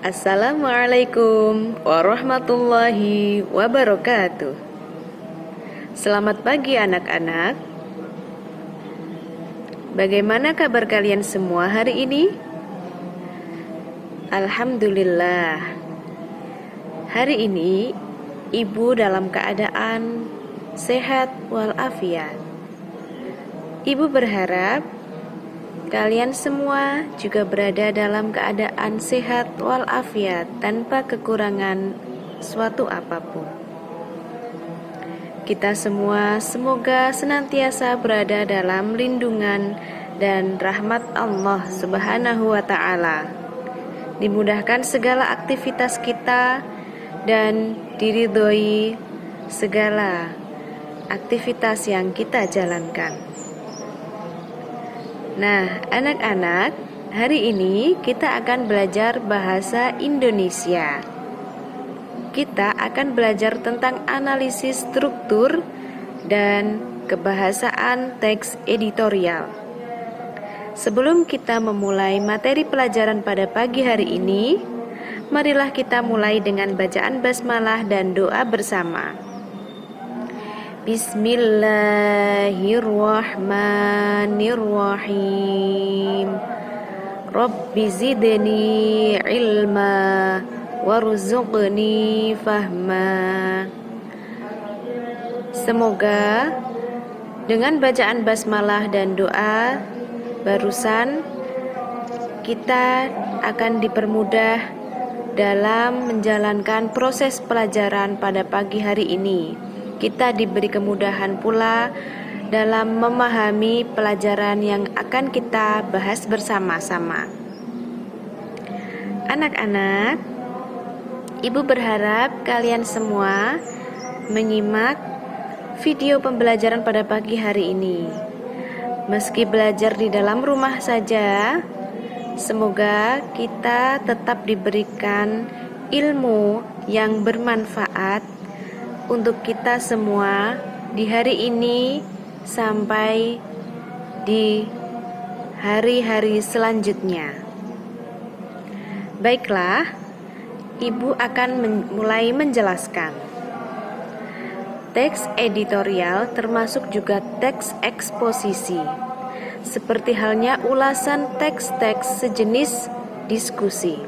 Assalamualaikum warahmatullahi wabarakatuh. Selamat pagi anak-anak. Bagaimana kabar kalian semua hari ini? Alhamdulillah. Hari ini ibu dalam keadaan sehat walafiat. Ibu berharap kalian semua juga berada dalam keadaan sehat walafiat tanpa kekurangan suatu apapun. Kita semua semoga senantiasa berada dalam lindungan dan rahmat Allah Subhanahu wa Ta'ala. Dimudahkan segala aktivitas kita dan diridhoi segala aktivitas yang kita jalankan. Nah, anak-anak, hari ini kita akan belajar bahasa Indonesia. Kita akan belajar tentang analisis struktur dan kebahasaan teks editorial. Sebelum kita memulai materi pelajaran pada pagi hari ini, marilah kita mulai dengan bacaan basmalah dan doa bersama. Bismillahirrahmanirrahim. Rabbi zidni ilma warzuqni fahma. Semoga dengan bacaan basmalah dan doa barusan kita akan dipermudah dalam menjalankan proses pelajaran pada pagi hari ini. Kita diberi kemudahan pula dalam memahami pelajaran yang akan kita bahas bersama-sama. Anak-anak, ibu berharap kalian semua menyimak video pembelajaran pada pagi hari ini. Meski belajar di dalam rumah saja, semoga kita tetap diberikan ilmu yang bermanfaat untuk kita semua di hari ini sampai di hari-hari selanjutnya. Baiklah, ibu akan mulai menjelaskan. Teks editorial termasuk juga teks eksposisi, seperti halnya ulasan teks-teks sejenis diskusi.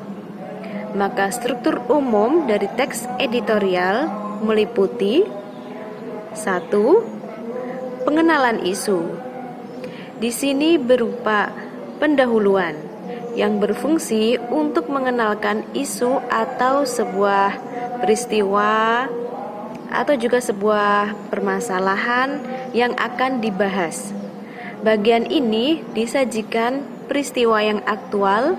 Maka struktur umum dari teks editorial meliputi 1. Pengenalan isu. Di sini berupa pendahuluan yang berfungsi untuk mengenalkan isu atau sebuah peristiwa atau juga sebuah permasalahan yang akan dibahas. Bagian ini disajikan peristiwa yang aktual,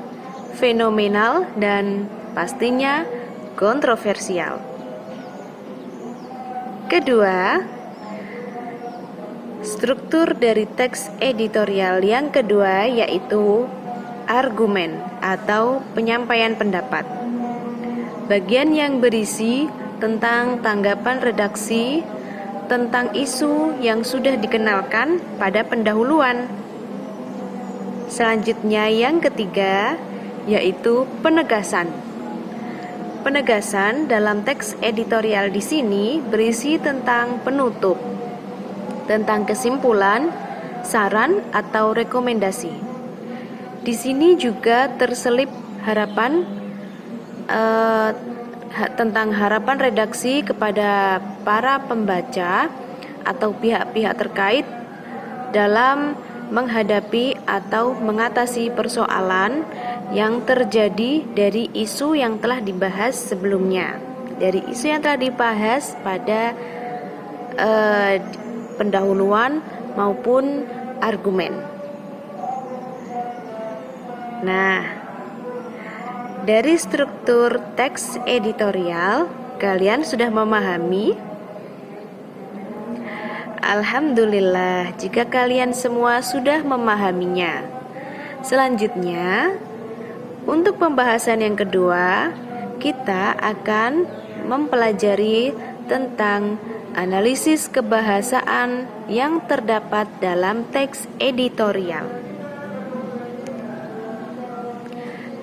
fenomenal, dan pastinya kontroversial. Kedua, struktur dari teks editorial yang kedua yaitu argumen atau penyampaian pendapat. Bagian yang berisi tentang tanggapan redaksi tentang isu yang sudah dikenalkan pada pendahuluan. Selanjutnya yang ketiga yaitu penegasan. Penegasan dalam teks editorial di sini berisi tentang penutup, tentang kesimpulan, saran atau rekomendasi. Di sini juga terselip harapan tentang harapan redaksi kepada para pembaca atau pihak-pihak terkait dalam menghadapi atau mengatasi persoalan yang terjadi dari isu yang telah dibahas sebelumnya, dari isu yang telah dibahas pada pendahuluan maupun argumen. Nah, dari struktur teks editorial kalian sudah memahami? Alhamdulillah jika kalian semua sudah memahaminya. Selanjutnya, untuk pembahasan yang kedua, kita akan mempelajari tentang analisis kebahasaan yang terdapat dalam teks editorial.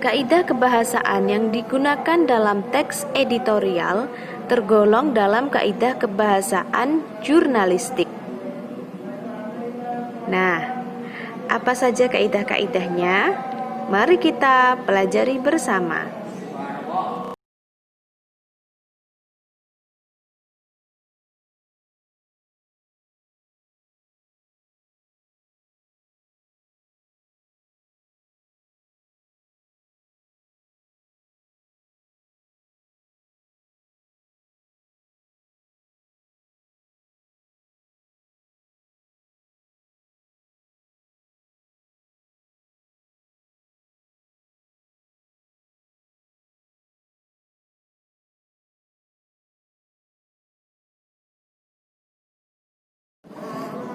Kaidah kebahasaan yang digunakan dalam teks editorial tergolong dalam kaidah kebahasaan jurnalistik. Nah, apa saja kaidah-kaidahnya? Mari kita pelajari bersama.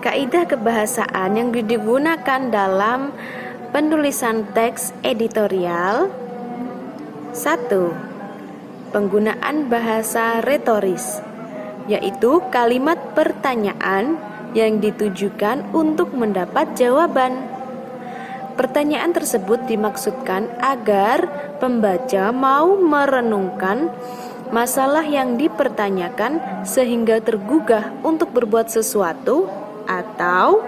Kaidah kebahasaan yang digunakan dalam penulisan teks editorial. 1. Penggunaan bahasa retoris, yaitu kalimat pertanyaan yang ditujukan untuk mendapat jawaban. Pertanyaan tersebut dimaksudkan agar pembaca mau merenungkan masalah yang dipertanyakan sehingga tergugah untuk berbuat sesuatu, atau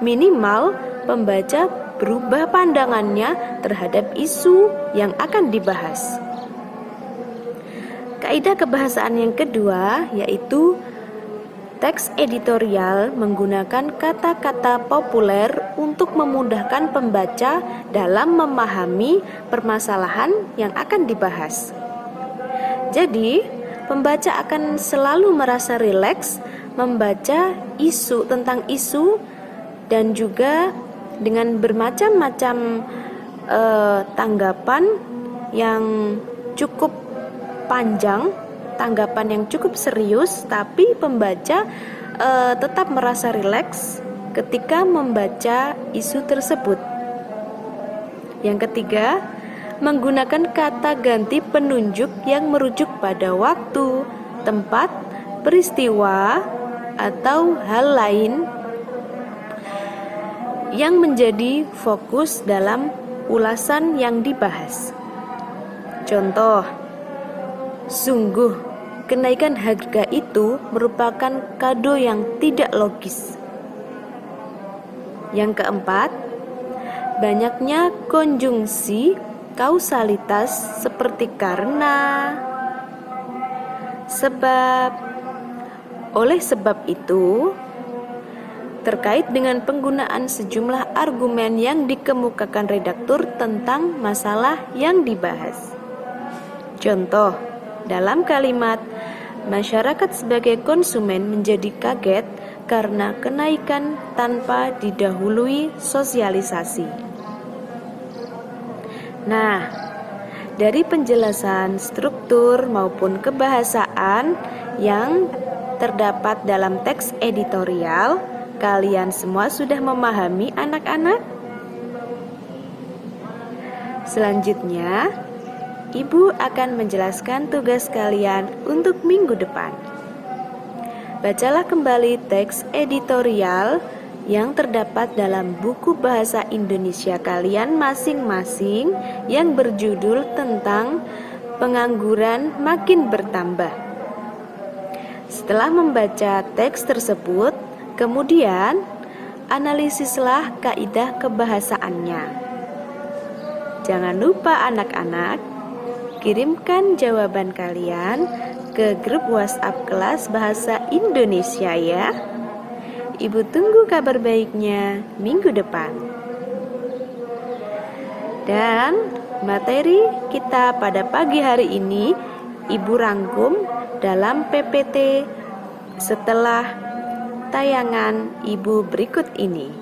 minimal pembaca berubah pandangannya terhadap isu yang akan dibahas. Kaidah kebahasaan yang kedua yaitu teks editorial menggunakan kata-kata populer untuk memudahkan pembaca dalam memahami permasalahan yang akan dibahas. Jadi, pembaca akan selalu merasa rileks membaca isu tentang isu dan juga dengan bermacam-macam tanggapan yang cukup panjang, tanggapan yang cukup serius, tapi pembaca tetap merasa rileks ketika membaca isu tersebut. Yang ketiga, menggunakan kata ganti penunjuk yang merujuk pada waktu, tempat, peristiwa, atau hal lain yang menjadi fokus dalam ulasan yang dibahas. Contoh, sungguh kenaikan harga itu merupakan kado yang tidak logis. Yang keempat, banyaknya konjungsi kausalitas seperti karena, sebab, oleh sebab itu, terkait dengan penggunaan sejumlah argumen yang dikemukakan redaktur tentang masalah yang dibahas. Contoh, dalam kalimat, masyarakat sebagai konsumen menjadi kaget karena kenaikan tanpa didahului sosialisasi. Nah, dari penjelasan struktur maupun kebahasaan yang terdapat dalam teks editorial, kalian semua sudah memahami anak-anak? Selanjutnya, Ibu akan menjelaskan tugas kalian untuk minggu depan. Bacalah kembali teks editorial yang terdapat dalam buku bahasa Indonesia kalian masing-masing yang berjudul tentang pengangguran makin bertambah. Setelah membaca teks tersebut, kemudian analisislah kaidah kebahasaannya. Jangan lupa anak-anak, kirimkan jawaban kalian ke grup WhatsApp kelas Bahasa Indonesia ya. Ibu tunggu kabar baiknya minggu depan. Dan materi kita pada pagi hari ini Ibu rangkum dalam PPT setelah tayangan Ibu berikut ini.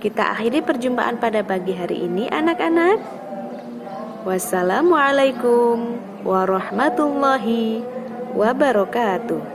Kita akhiri perjumpaan pada pagi hari ini anak-anak. Wassalamualaikum warahmatullahi wabarakatuh.